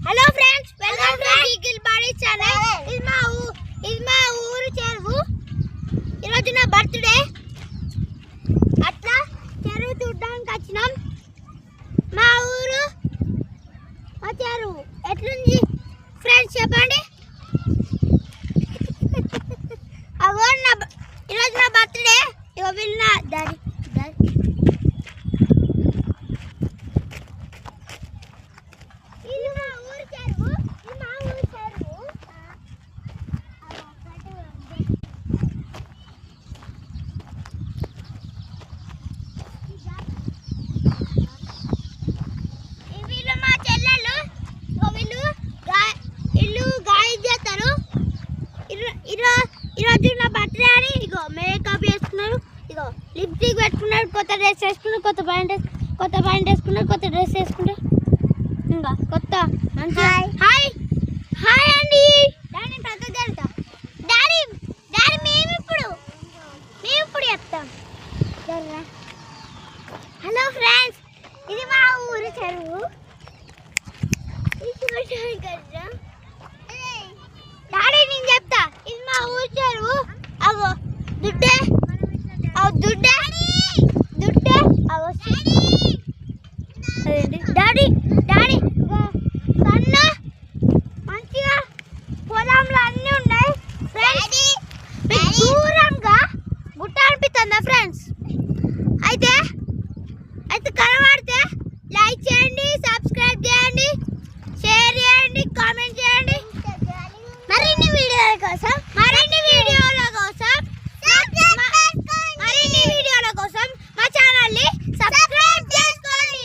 Hello friends, welcome to eagle body channel. ఇది మా ఊరు చెరువు. ఈరోజు నా బర్త్డే. అట్లా చెరువు చూడడానికి వచ్చినాం. మా ఊరు మా చెరువు ఎట్లుంది ఫ్రెండ్స్ చెప్పండి. ఈరోజు నా బర్త్డే. ఇగో వీళ్ళు నా డాడీ. ఇది మా ఊరు చెరువు. వీళ్ళు మా చెల్లెలు. వీళ్ళు ఇల్లు గాయ చేస్తారు. ఈరోజు నా బర్త్డే అని ఇగో మేకప్ వేసుకున్నారు, ఇగో లిప్స్టిక్ పెట్టుకున్నారు, కొత్త డ్రెస్ వేసుకున్నారు, కొత్త ప్యాంట్ వేసుకున్నారు, కొత్త డ్రెస్ వేసుకున్నారు, ఇంకా కొత్త మంచిగా. హాయ్ హాయ్ అండి. డాడీ పెద్ద జరుగుతా. డాడీ డాడీ మేము ఇప్పుడు చెప్తాం. హలో ఫ్రెండ్స్, ఇది మా ఊరు చెరువు. డాడీ నేను చెప్తా. ఇది మా ఊరు చెరువు. అవో దుడ్డే అవో డాడీ డాడీ సన్న మంచిగా పొలంలో అన్నీ ఉన్నాయి ఫ్రెండ్స్. దూరంగా గుట్ట అనిపిస్తుందా ఫ్రెండ్స్? అయితే కనబడితే లైక్ చేయండి, సబ్స్క్రైబ్ చేయండి, షేర్ చేయండి, కామెంట్ చేయండి. మరిన్ని వీడియోల కోసం మా ఛానల్ని సబ్స్క్రైబ్ చేసుకోండి.